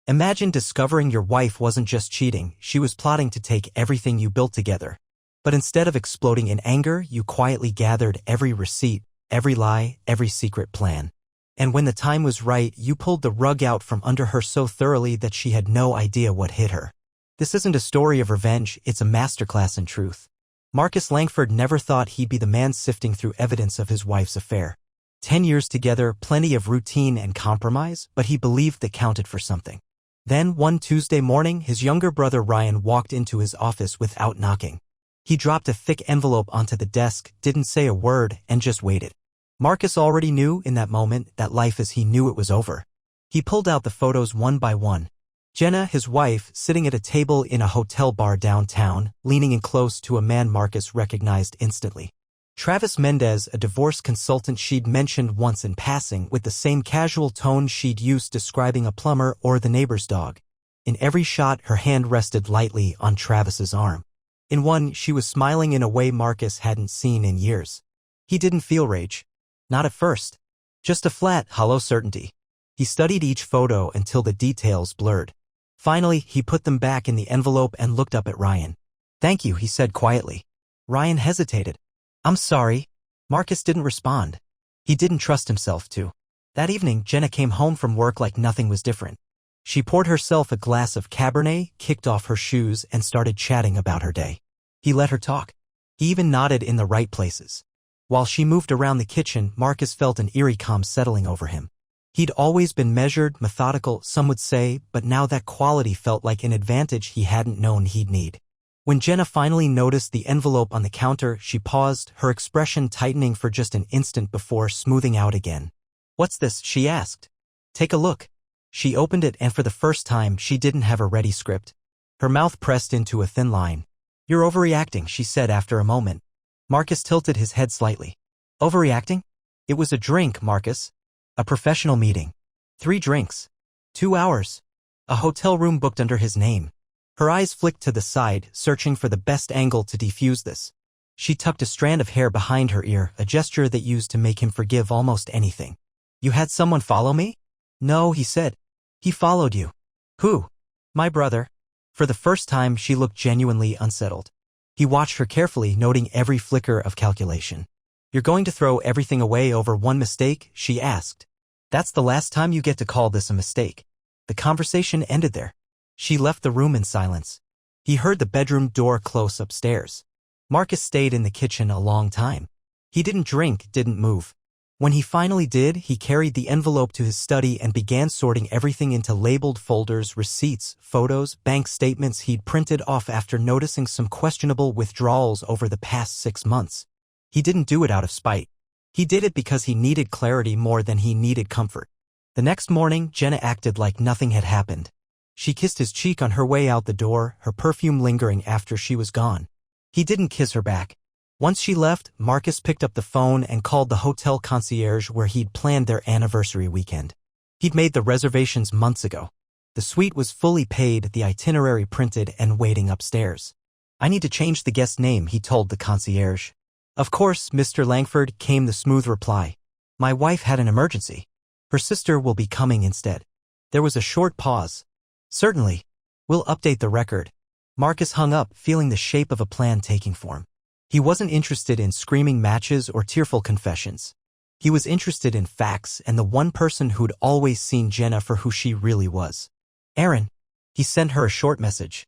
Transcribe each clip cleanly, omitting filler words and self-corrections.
Imagine discovering your wife wasn't just cheating, she was plotting to take everything you built together. But instead of exploding in anger, you quietly gathered every receipt, every lie, every secret plan. And when the time was right, you pulled the rug out from under her so thoroughly that she had no idea what hit her. This isn't a story of revenge, it's a masterclass in truth. Marcus Langford never thought he'd be the man sifting through evidence of his wife's affair. 10 years together, plenty of routine and compromise, but he believed that counted for something. Then, one Tuesday morning, his younger brother Ryan walked into his office without knocking. He dropped a thick envelope onto the desk, didn't say a word, and just waited. Marcus already knew in that moment that life as he knew it was over. He pulled out the photos one by one. Jenna, his wife, sitting at a table in a hotel bar downtown, leaning in close to a man Marcus recognized instantly. Travis Mendez, a divorce consultant she'd mentioned once in passing with the same casual tone she'd used describing a plumber or the neighbor's dog. In every shot, her hand rested lightly on Travis's arm. In one, she was smiling in a way Marcus hadn't seen in years. He didn't feel rage. Not at first. Just a flat, hollow certainty. He studied each photo until the details blurred. Finally, he put them back in the envelope and looked up at Ryan. "Thank you," he said quietly. Ryan hesitated. "I'm sorry." Marcus didn't respond. He didn't trust himself to. That evening, Jenna came home from work like nothing was different. She poured herself a glass of Cabernet, kicked off her shoes, and started chatting about her day. He let her talk. He even nodded in the right places. While she moved around the kitchen, Marcus felt an eerie calm settling over him. He'd always been measured, methodical, some would say, but now that quality felt like an advantage he hadn't known he'd need. When Jenna finally noticed the envelope on the counter, she paused, her expression tightening for just an instant before smoothing out again. "What's this?" she asked. "Take a look." She opened it, and for the first time, she didn't have a ready script. Her mouth pressed into a thin line. "You're overreacting," she said after a moment. Marcus tilted his head slightly. "Overreacting?" "It was a drink, Marcus. A professional meeting. 3 drinks. 2 hours. A hotel room booked under his name." Her eyes flicked to the side, searching for the best angle to defuse this. She tucked a strand of hair behind her ear, a gesture that used to make him forgive almost anything. "You had someone follow me?" "No," he said. "He followed you." "Who?" "My brother." For the first time, she looked genuinely unsettled. He watched her carefully, noting every flicker of calculation. "You're going to throw everything away over one mistake?" she asked. "That's the last time you get to call this a mistake." The conversation ended there. She left the room in silence. He heard the bedroom door close upstairs. Marcus stayed in the kitchen a long time. He didn't drink, didn't move. When he finally did, he carried the envelope to his study and began sorting everything into labeled folders, receipts, photos, bank statements he'd printed off after noticing some questionable withdrawals over the past 6 months. He didn't do it out of spite. He did it because he needed clarity more than he needed comfort. The next morning, Jenna acted like nothing had happened. She kissed his cheek on her way out the door, her perfume lingering after she was gone. He didn't kiss her back. Once she left, Marcus picked up the phone and called the hotel concierge where he'd planned their anniversary weekend. He'd made the reservations months ago. The suite was fully paid, the itinerary printed and waiting upstairs. "I need to change the guest name," he told the concierge. "Of course, Mr. Langford," came the smooth reply. "My wife had an emergency. Her sister will be coming instead." There was a short pause. "Certainly. We'll update the record." Marcus hung up, feeling the shape of a plan taking form. He wasn't interested in screaming matches or tearful confessions. He was interested in facts and the one person who'd always seen Jenna for who she really was. "Erin." He sent her a short message.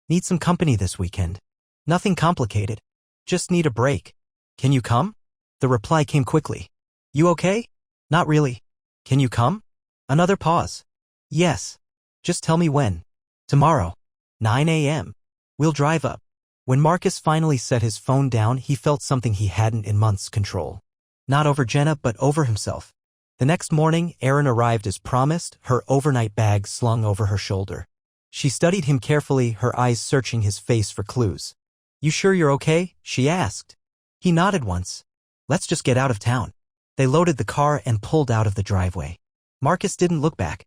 "Need some company this weekend. Nothing complicated. Just need a break. Can you come?" The reply came quickly. "You okay?" "Not really." "Can you come?" Another pause. "Yes. Just tell me when." "Tomorrow. 9 a.m. We'll drive up." When Marcus finally set his phone down, he felt something he hadn't in months: control. Not over Jenna, but over himself. The next morning, Erin arrived as promised, her overnight bag slung over her shoulder. She studied him carefully, her eyes searching his face for clues. "You sure you're okay?" she asked. He nodded once. "Let's just get out of town." They loaded the car and pulled out of the driveway. Marcus didn't look back.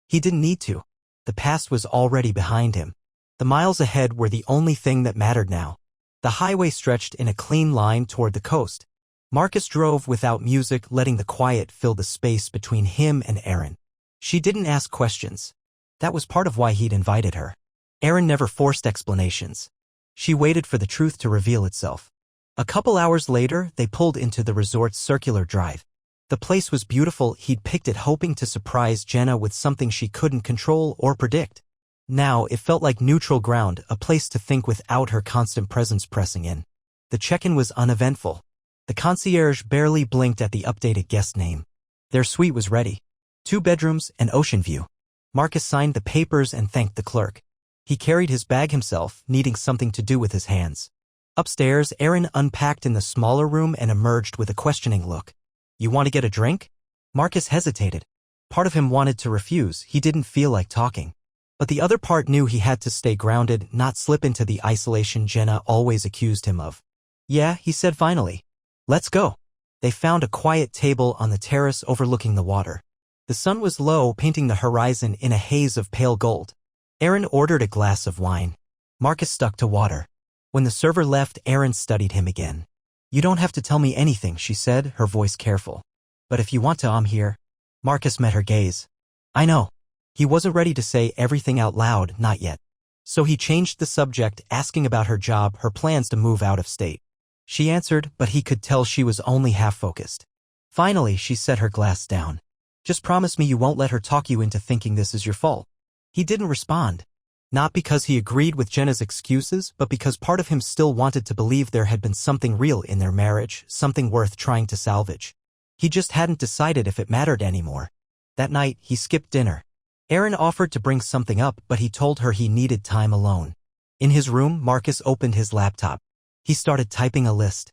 He didn't need to. The past was already behind him. The miles ahead were the only thing that mattered now. The highway stretched in a clean line toward the coast. Marcus drove without music, letting the quiet fill the space between him and Erin. She didn't ask questions. That was part of why he'd invited her. Erin never forced explanations. She waited for the truth to reveal itself. A couple hours later, they pulled into the resort's circular drive. The place was beautiful. He'd picked it hoping to surprise Jenna with something she couldn't control or predict. Now, it felt like neutral ground, a place to think without her constant presence pressing in. The check-in was uneventful. The concierge barely blinked at the updated guest name. Their suite was ready. 2 bedrooms and ocean view. Marcus signed the papers and thanked the clerk. He carried his bag himself, needing something to do with his hands. Upstairs, Erin unpacked in the smaller room and emerged with a questioning look. "You want to get a drink?" Marcus hesitated. Part of him wanted to refuse, he didn't feel like talking. But the other part knew he had to stay grounded, not slip into the isolation Jenna always accused him of. "Yeah," he said finally. "Let's go." They found a quiet table on the terrace overlooking the water. The sun was low, painting the horizon in a haze of pale gold. Erin ordered a glass of wine. Marcus stuck to water. When the server left, Erin studied him again. "You don't have to tell me anything," she said, her voice careful. "But if you want to, I'm here." Marcus met her gaze. "I know." He wasn't ready to say everything out loud, not yet. So he changed the subject, asking about her job, her plans to move out of state. She answered, but he could tell she was only half-focused. Finally, she set her glass down. "Just promise me you won't let her talk you into thinking this is your fault." He didn't respond. Not because he agreed with Jenna's excuses, but because part of him still wanted to believe there had been something real in their marriage, something worth trying to salvage. He just hadn't decided if it mattered anymore. That night, he skipped dinner. Erin offered to bring something up, but he told her he needed time alone. In his room, Marcus opened his laptop. He started typing a list.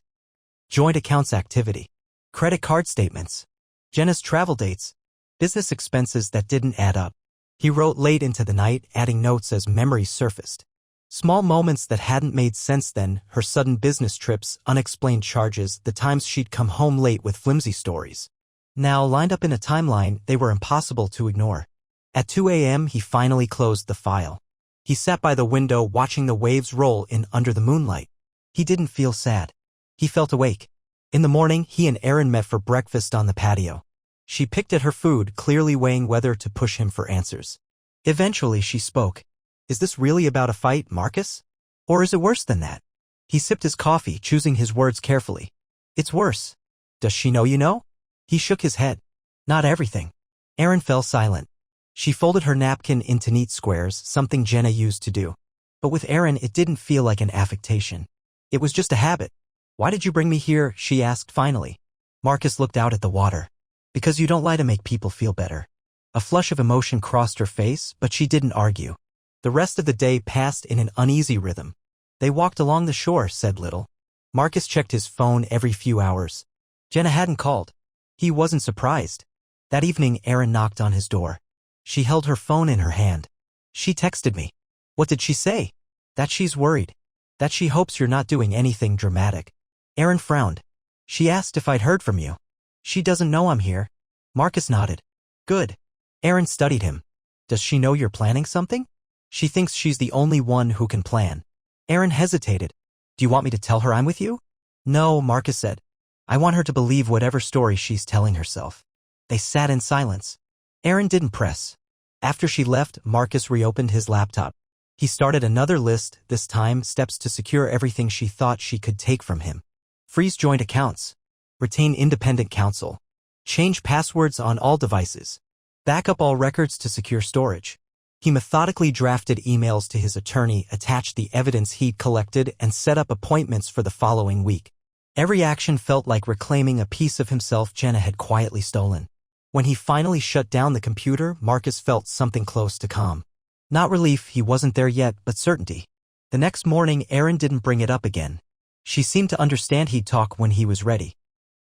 Joint accounts activity. Credit card statements. Jenna's travel dates. Business expenses that didn't add up. He wrote late into the night, adding notes as memories surfaced. Small moments that hadn't made sense then, her sudden business trips, unexplained charges, the times she'd come home late with flimsy stories. Now, lined up in a timeline, they were impossible to ignore. At 2 a.m., he finally closed the file. He sat by the window watching the waves roll in under the moonlight. He didn't feel sad. He felt awake. In the morning, he and Erin met for breakfast on the patio. She picked at her food, clearly weighing whether to push him for answers. Eventually, she spoke. "Is this really about a fight, Marcus? Or is it worse than that?" He sipped his coffee, choosing his words carefully. "It's worse." "Does she know you know?" He shook his head. "Not everything." Erin fell silent. She folded her napkin into neat squares, something Jenna used to do. But with Erin, it didn't feel like an affectation. It was just a habit. "Why did you bring me here?" she asked finally. Marcus looked out at the water. "Because you don't lie to make people feel better." A flush of emotion crossed her face, but she didn't argue. The rest of the day passed in an uneasy rhythm. They walked along the shore, said little. Marcus checked his phone every few hours. Jenna hadn't called. He wasn't surprised. That evening, Erin knocked on his door. She held her phone in her hand. "She texted me." "What did she say?" "That she's worried. That she hopes you're not doing anything dramatic." Erin frowned. "She asked if I'd heard from you." "She doesn't know I'm here." Marcus nodded. "Good." Erin studied him. "Does she know you're planning something?" "She thinks she's the only one who can plan." Erin hesitated. "Do you want me to tell her I'm with you?" "No," Marcus said. "I want her to believe whatever story she's telling herself." They sat in silence. Erin didn't press. After she left, Marcus reopened his laptop. He started another list, this time steps to secure everything she thought she could take from him. Freeze joint accounts. Retain independent counsel. Change passwords on all devices. Back up all records to secure storage. He methodically drafted emails to his attorney, attached the evidence he'd collected, and set up appointments for the following week. Every action felt like reclaiming a piece of himself Jenna had quietly stolen. When he finally shut down the computer, Marcus felt something close to calm. Not relief, he wasn't there yet, but certainty. The next morning, Erin didn't bring it up again. She seemed to understand he'd talk when he was ready.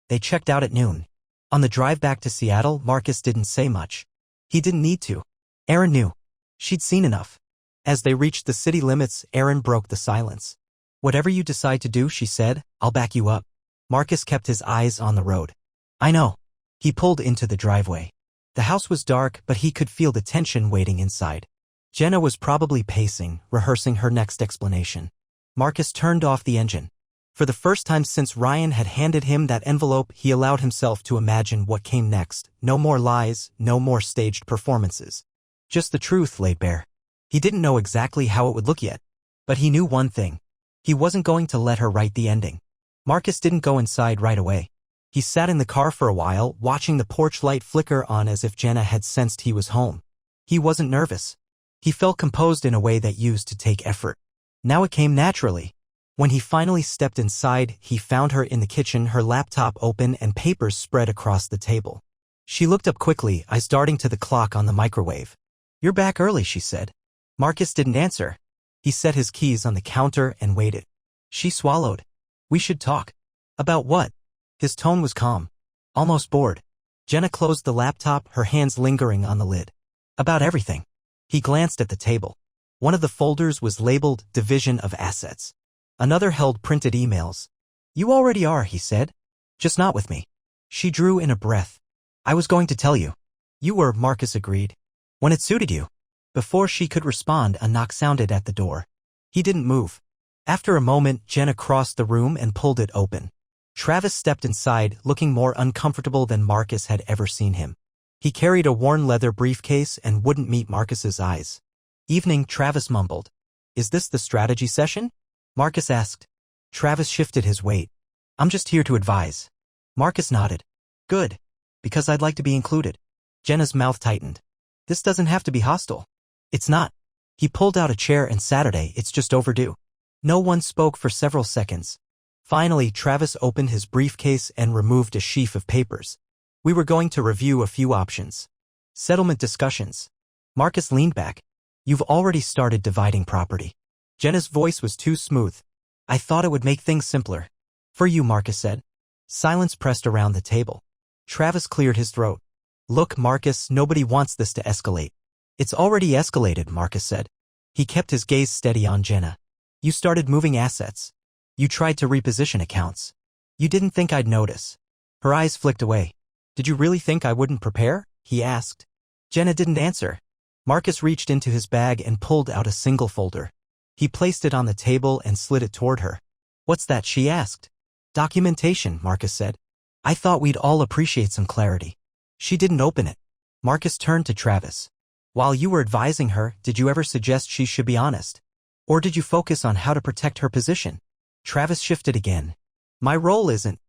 They checked out at noon. On the drive back to Seattle, Marcus didn't say much. He didn't need to. Erin knew. She'd seen enough. As they reached the city limits, Erin broke the silence. "Whatever you decide to do," she said, "I'll back you up." Marcus kept his eyes on the road. "I know." He pulled into the driveway. The house was dark, but he could feel the tension waiting inside. Jenna was probably pacing, rehearsing her next explanation. Marcus turned off the engine. For the first time since Ryan had handed him that envelope, he allowed himself to imagine what came next. No more lies, no more staged performances. Just the truth laid bare. He didn't know exactly how it would look yet. But he knew one thing. He wasn't going to let her write the ending. Marcus didn't go inside right away. He sat in the car for a while, watching the porch light flicker on as if Jenna had sensed he was home. He wasn't nervous. He felt composed in a way that used to take effort. Now it came naturally. When he finally stepped inside, he found her in the kitchen, her laptop open and papers spread across the table. She looked up quickly, eyes darting to the clock on the microwave. "You're back early," she said. Marcus didn't answer. He set his keys on the counter and waited. She swallowed. "We should talk." "About what?" His tone was calm, almost bored. Jenna closed the laptop, her hands lingering on the lid. "About everything." He glanced at the table. One of the folders was labeled Division of Assets. Another held printed emails. "You already are," he said. "Just not with me." She drew in a breath. "I was going to tell you." "You were," Marcus agreed. "When it suited you." Before she could respond, a knock sounded at the door. He didn't move. After a moment, Jenna crossed the room and pulled it open. Travis stepped inside, looking more uncomfortable than Marcus had ever seen him. He carried a worn leather briefcase and wouldn't meet Marcus's eyes. "Evening," Travis mumbled. "Is this the strategy session?" Marcus asked. Travis shifted his weight. "I'm just here to advise." Marcus nodded. "Good. Because I'd like to be included." Jenna's mouth tightened. "This doesn't have to be hostile." "It's not." He pulled out a chair and Saturday, it's just overdue. No one spoke for several seconds. Finally, Travis opened his briefcase and removed a sheaf of papers. "We were going to review a few options. Settlement discussions." Marcus leaned back. "You've already started dividing property." Jenna's voice was too smooth. "I thought it would make things simpler." "For you," Marcus said. Silence pressed around the table. Travis cleared his throat. "Look, Marcus, nobody wants this to escalate." "It's already escalated," Marcus said. He kept his gaze steady on Jenna. "You started moving assets. You tried to reposition accounts. You didn't think I'd notice." Her eyes flicked away. "Did you really think I wouldn't prepare?" he asked. Jenna didn't answer. Marcus reached into his bag and pulled out a single folder. He placed it on the table and slid it toward her. "What's that?" she asked. "Documentation," Marcus said. "I thought we'd all appreciate some clarity." She didn't open it. Marcus turned to Travis. "While you were advising her, did you ever suggest she should be honest? Or did you focus on how to protect her position?" Travis shifted again. "My role isn't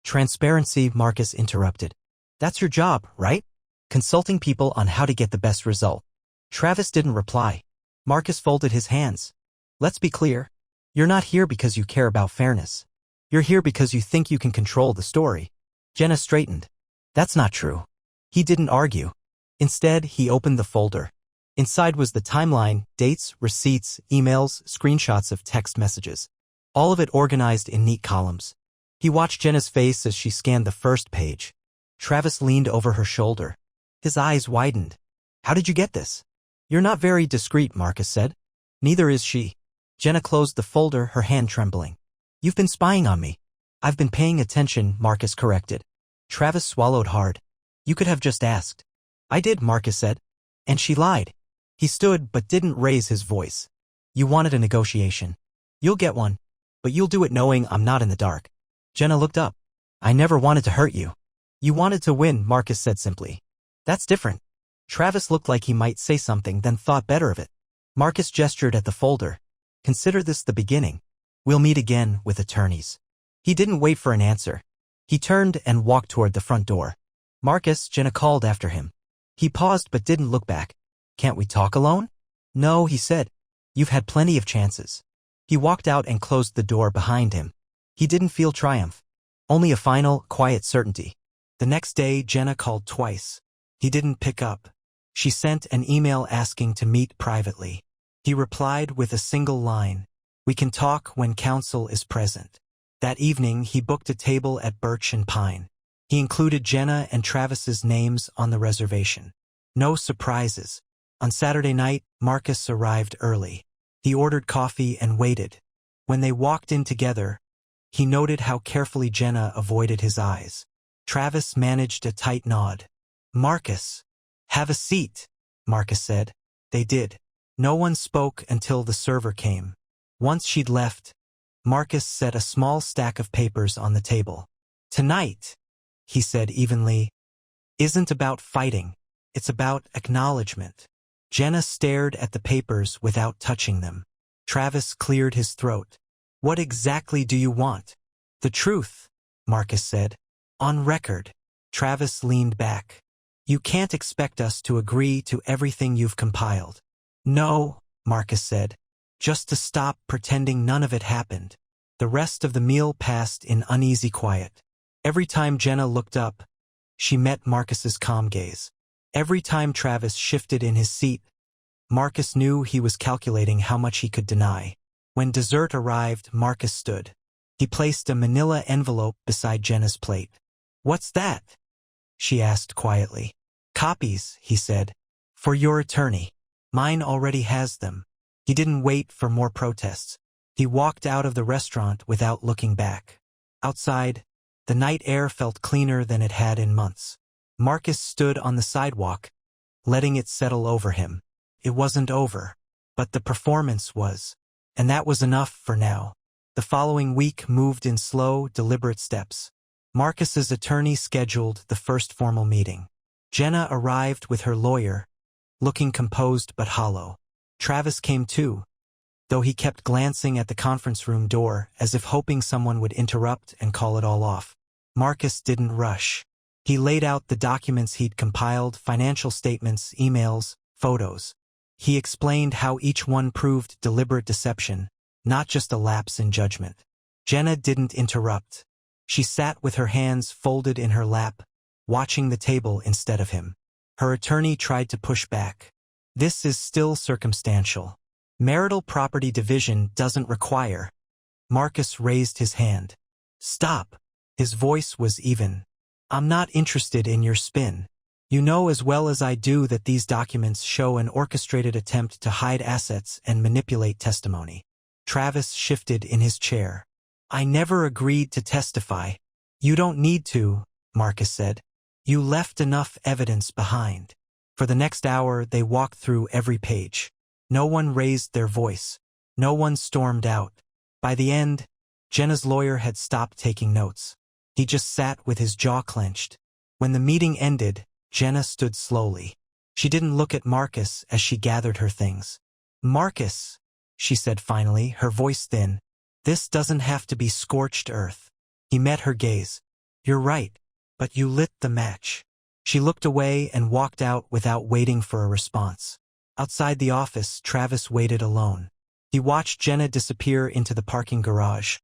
transparency," Marcus interrupted. "That's your job, right? Consulting people on how to get the best result." Travis didn't reply. Marcus folded his hands. "Let's be clear. You're not here because you care about fairness. You're here because you think you can control the story." Jenna straightened. "That's not true." He didn't argue. Instead, he opened the folder. Inside was the timeline, dates, receipts, emails, screenshots of text messages. All of it organized in neat columns. He watched Jenna's face as she scanned the first page. Travis leaned over her shoulder. His eyes widened. "How did you get this?" "You're not very discreet," Marcus said. "Neither is she." Jenna closed the folder, her hand trembling. "You've been spying on me." "I've been paying attention," Marcus corrected. Travis swallowed hard. "You could have just asked." "I did," Marcus said. "And she lied." He stood but didn't raise his voice. "You wanted a negotiation. You'll get one. But you'll do it knowing I'm not in the dark." Jenna looked up. "I never wanted to hurt you." "You wanted to win," Marcus said simply. "That's different." Travis looked like he might say something, then thought better of it. Marcus gestured at the folder. "Consider this the beginning. We'll meet again with attorneys." He didn't wait for an answer. He turned and walked toward the front door. "Marcus," Jenna called after him. He paused but didn't look back. "Can't we talk alone?" "No," he said. "You've had plenty of chances." He walked out and closed the door behind him. He didn't feel triumph. Only a final, quiet certainty. The next day, Jenna called twice. He didn't pick up. She sent an email asking to meet privately. He replied with a single line. "We can talk when counsel is present." That evening, he booked a table at Birch and Pine. He included Jenna and Travis's names on the reservation. No surprises. On Saturday night, Marcus arrived early. He ordered coffee and waited. When they walked in together, he noted how carefully Jenna avoided his eyes. Travis managed a tight nod. "Marcus, have a seat," Marcus said. They did. No one spoke until the server came. Once she'd left, Marcus set a small stack of papers on the table. "Tonight," he said evenly, "isn't about fighting. It's about acknowledgement. Jenna stared at the papers without touching them. Travis cleared his throat. What exactly do you want? The truth, Marcus said. On record. Travis leaned back. You can't expect us to agree to everything you've compiled. No, Marcus said. Just to stop pretending none of it happened. The rest of the meal passed in uneasy quiet. Every time Jenna looked up, she met Marcus's calm gaze. Every time Travis shifted in his seat, Marcus knew he was calculating how much he could deny. When dessert arrived, Marcus stood. He placed a manila envelope beside Jenna's plate. What's that? She asked quietly. Copies, he said. For your attorney. Mine already has them. He didn't wait for more protests. He walked out of the restaurant without looking back. Outside, the night air felt cleaner than it had in months. Marcus stood on the sidewalk, letting it settle over him. It wasn't over, but the performance was. And that was enough for now. The following week moved in slow, deliberate steps. Marcus's attorney scheduled the first formal meeting. Jenna arrived with her lawyer, looking composed but hollow. Travis came too, though he kept glancing at the conference room door as if hoping someone would interrupt and call it all off. Marcus didn't rush. He laid out the documents he'd compiled, financial statements, emails, photos. He explained how each one proved deliberate deception, not just a lapse in judgment. Jenna didn't interrupt. She sat with her hands folded in her lap, watching the table instead of him. Her attorney tried to push back. This is still circumstantial. Marital property division doesn't require. Marcus raised his hand. Stop. His voice was even. I'm not interested in your spin. You know as well as I do that these documents show an orchestrated attempt to hide assets and manipulate testimony. Travis shifted in his chair. I never agreed to testify. You don't need to, Marcus said. You left enough evidence behind. For the next hour, they walked through every page. No one raised their voice. No one stormed out. By the end, Jenna's lawyer had stopped taking notes. He just sat with his jaw clenched. When the meeting ended, Jenna stood slowly. She didn't look at Marcus as she gathered her things. Marcus, she said finally, her voice thin, this doesn't have to be scorched earth. He met her gaze. You're right, but you lit the match. She looked away and walked out without waiting for a response. Outside the office, Travis waited alone. He watched Jenna disappear into the parking garage,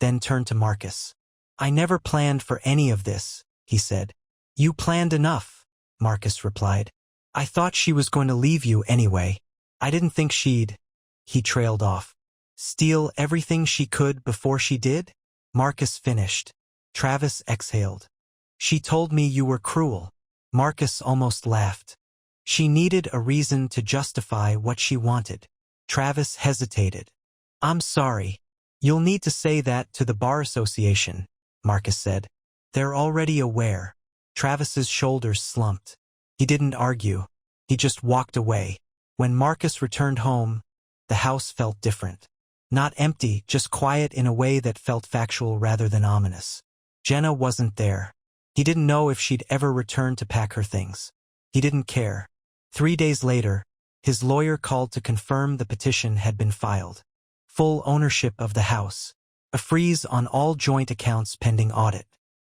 then turned to Marcus. I never planned for any of this, he said. You planned enough, Marcus replied. I thought she was going to leave you anyway. I didn't think she'd, he trailed off. Steal everything she could before she did? Marcus finished. Travis exhaled. She told me you were cruel. Marcus almost laughed. She needed a reason to justify what she wanted. Travis hesitated. I'm sorry. You'll need to say that to the Bar Association, Marcus said. They're already aware. Travis's shoulders slumped. He didn't argue. He just walked away. When Marcus returned home, the house felt different. Not empty, just quiet in a way that felt factual rather than ominous. Jenna wasn't there. He didn't know if she'd ever return to pack her things. He didn't care. 3 days later, his lawyer called to confirm the petition had been filed. Full ownership of the house. A freeze on all joint accounts pending audit.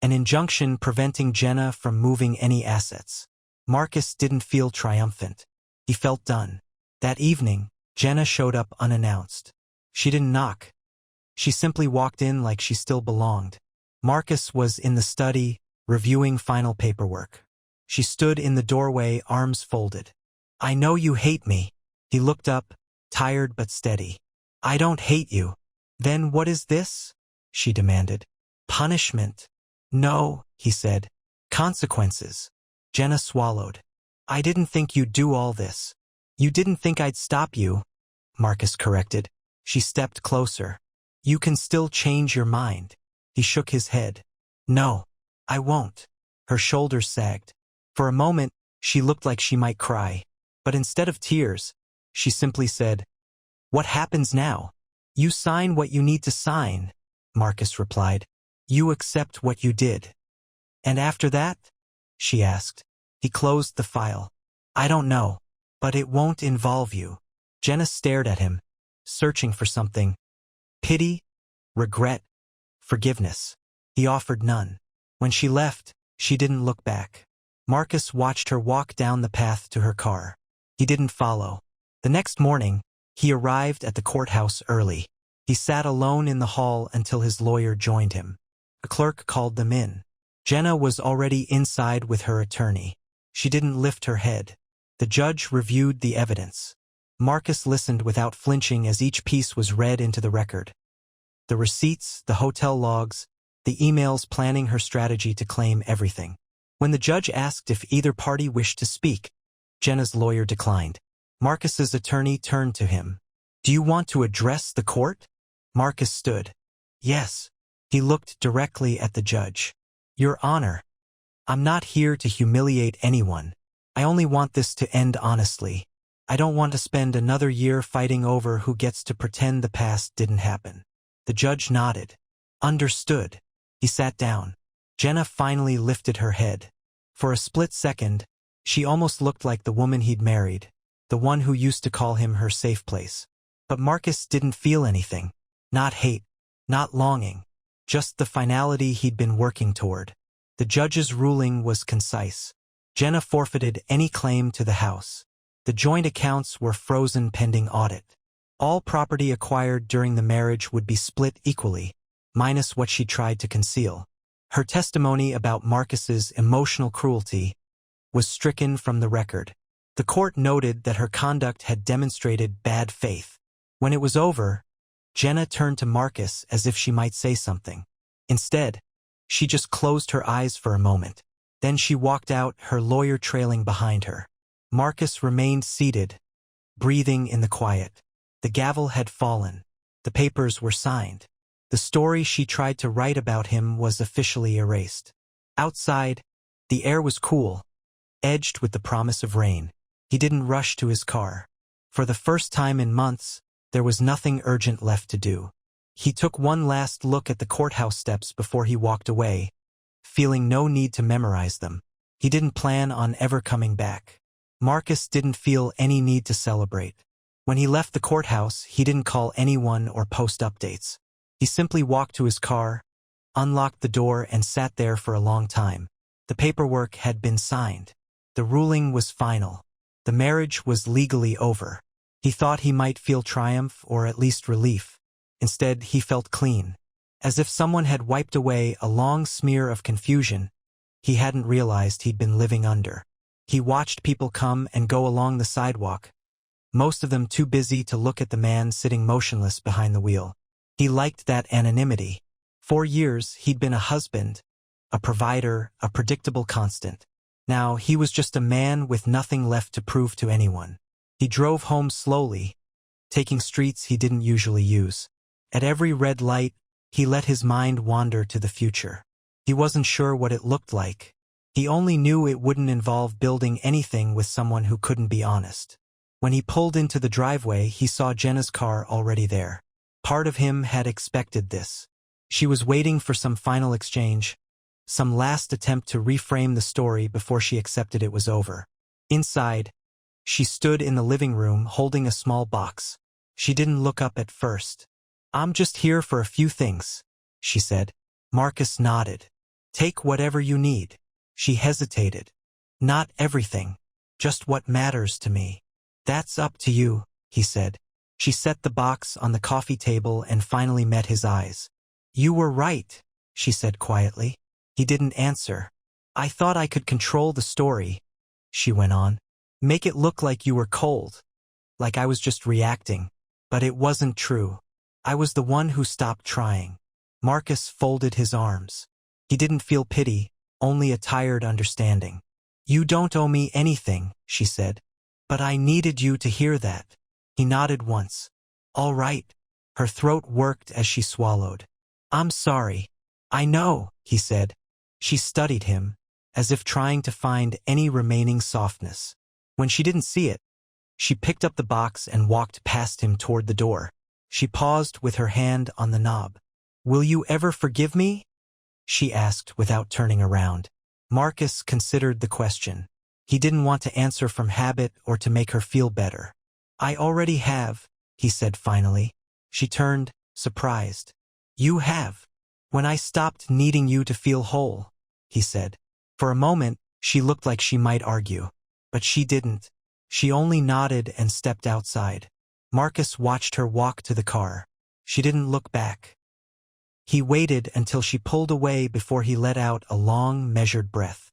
An injunction preventing Jenna from moving any assets. Marcus didn't feel triumphant. He felt done. That evening, Jenna showed up unannounced. She didn't knock. She simply walked in like she still belonged. Marcus was in the study, reviewing final paperwork. She stood in the doorway, arms folded. I know you hate me. He looked up, tired but steady. I don't hate you. Then what is this? She demanded. Punishment. No, he said. Consequences. Jenna swallowed. I didn't think you'd do all this. You didn't think I'd stop you, Marcus corrected. She stepped closer. You can still change your mind. He shook his head. No, I won't. Her shoulders sagged. For a moment, she looked like she might cry. But instead of tears, she simply said, What happens now? You sign what you need to sign, Marcus replied. You accept what you did. And after that? She asked. He closed the file. I don't know. But it won't involve you. Jenna stared at him, searching for something. Pity, regret, forgiveness. He offered none. When she left, she didn't look back. Marcus watched her walk down the path to her car. He didn't follow. The next morning, he arrived at the courthouse early. He sat alone in the hall until his lawyer joined him. A clerk called them in. Jenna was already inside with her attorney. She didn't lift her head. The judge reviewed the evidence. Marcus listened without flinching as each piece was read into the record. The receipts, the hotel logs, the emails planning her strategy to claim everything. When the judge asked if either party wished to speak, Jenna's lawyer declined. Marcus's attorney turned to him. "Do you want to address the court?" Marcus stood. "Yes." He looked directly at the judge. "Your Honor, I'm not here to humiliate anyone. I only want this to end honestly. I don't want to spend another year fighting over who gets to pretend the past didn't happen." The judge nodded. "Understood." He sat down. Jenna finally lifted her head. For a split second, she almost looked like the woman he'd married, the one who used to call him her safe place. But Marcus didn't feel anything. Not hate, not longing, just the finality he'd been working toward. The judge's ruling was concise. Jenna forfeited any claim to the house. The joint accounts were frozen pending audit. All property acquired during the marriage would be split equally, minus what she tried to conceal. Her testimony about Marcus's emotional cruelty was stricken from the record. The court noted that her conduct had demonstrated bad faith. When it was over, Jenna turned to Marcus as if she might say something. Instead, she just closed her eyes for a moment. Then she walked out, her lawyer trailing behind her. Marcus remained seated, breathing in the quiet. The gavel had fallen. The papers were signed. The story she tried to write about him was officially erased. Outside, the air was cool, edged with the promise of rain. He didn't rush to his car. For the first time in months, there was nothing urgent left to do. He took one last look at the courthouse steps before he walked away, feeling no need to memorize them. He didn't plan on ever coming back. Marcus didn't feel any need to celebrate. When he left the courthouse, he didn't call anyone or post updates. He simply walked to his car, unlocked the door, and sat there for a long time. The paperwork had been signed. The ruling was final. The marriage was legally over. He thought he might feel triumph or at least relief. Instead, he felt clean, as if someone had wiped away a long smear of confusion he hadn't realized he'd been living under. He watched people come and go along the sidewalk, most of them too busy to look at the man sitting motionless behind the wheel. He liked that anonymity. For years, he'd been a husband, a provider, a predictable constant. Now, he was just a man with nothing left to prove to anyone. He drove home slowly, taking streets he didn't usually use. At every red light, he let his mind wander to the future. He wasn't sure what it looked like. He only knew it wouldn't involve building anything with someone who couldn't be honest. When he pulled into the driveway, he saw Jenna's car already there. Part of him had expected this. She was waiting for some final exchange, some last attempt to reframe the story before she accepted it was over. Inside, she stood in the living room holding a small box. She didn't look up at first. "I'm just here for a few things," she said. Marcus nodded. "Take whatever you need." She hesitated. "Not everything, just what matters to me." "That's up to you," he said. She set the box on the coffee table and finally met his eyes. "You were right," she said quietly. He didn't answer. "I thought I could control the story," she went on. "Make it look like you were cold, like I was just reacting. But it wasn't true. I was the one who stopped trying." Marcus folded his arms. He didn't feel pity, only a tired understanding. "You don't owe me anything," she said. "But I needed you to hear that." He nodded once. "All right." Her throat worked as she swallowed. "I'm sorry." "I know," he said. She studied him, as if trying to find any remaining softness. When she didn't see it, she picked up the box and walked past him toward the door. She paused with her hand on the knob. "Will you ever forgive me?" she asked without turning around. Marcus considered the question. He didn't want to answer from habit or to make her feel better. "I already have," he said finally. She turned, surprised. "You have?" "When I stopped needing you to feel whole," he said. For a moment, she looked like she might argue. But she didn't. She only nodded and stepped outside. Marcus watched her walk to the car. She didn't look back. He waited until she pulled away before he let out a long, measured breath.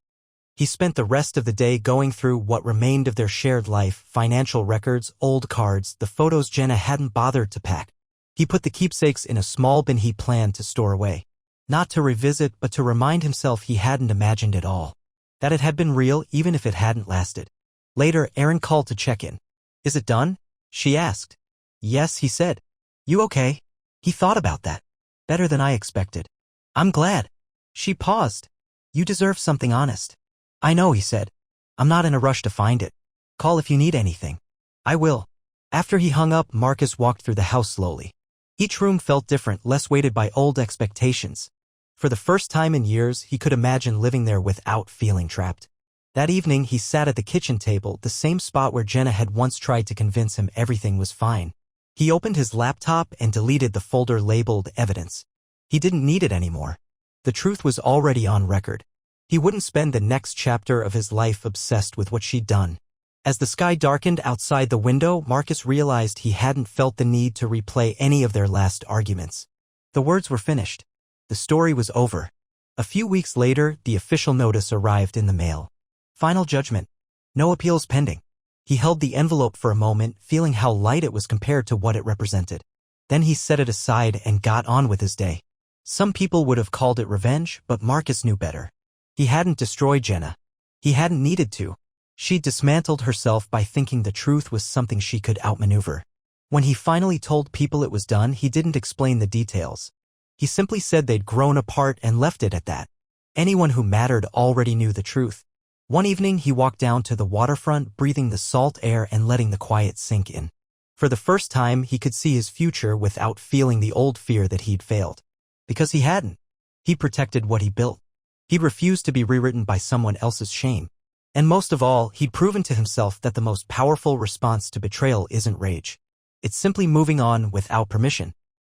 He spent the rest of the day going through what remained of their shared life, financial records, old cards, the photos Jenna hadn't bothered to pack. He put the keepsakes in a small bin he planned to store away. Not to revisit, but to remind himself he hadn't imagined it all. That it had been real, even if it hadn't lasted. Later, Erin called to check in. "Is it done?" she asked. "Yes," he said. "You okay?" He thought about that. "Better than I expected." "I'm glad." She paused. "You deserve something honest." "I know," he said. "I'm not in a rush to find it. Call if you need anything." "I will." After he hung up, Marcus walked through the house slowly. Each room felt different, less weighted by old expectations. For the first time in years, he could imagine living there without feeling trapped. That evening, he sat at the kitchen table, the same spot where Jenna had once tried to convince him everything was fine. He opened his laptop and deleted the folder labeled Evidence. He didn't need it anymore. The truth was already on record. He wouldn't spend the next chapter of his life obsessed with what she'd done. As the sky darkened outside the window, Marcus realized he hadn't felt the need to replay any of their last arguments. The words were finished. The story was over. A few weeks later, the official notice arrived in the mail. Final judgment. No appeals pending. He held the envelope for a moment, feeling how light it was compared to what it represented. Then he set it aside and got on with his day. Some people would have called it revenge, but Marcus knew better. He hadn't destroyed Jenna. He hadn't needed to. She'd dismantled herself by thinking the truth was something she could outmaneuver. When he finally told people it was done, he didn't explain the details. He simply said they'd grown apart and left it at that. Anyone who mattered already knew the truth. One evening, he walked down to the waterfront, breathing the salt air and letting the quiet sink in. For the first time, he could see his future without feeling the old fear that he'd failed. Because he hadn't. He protected what he built. He'd refused to be rewritten by someone else's shame. And most of all, he'd proven to himself that the most powerful response to betrayal isn't rage. It's simply moving on without permission.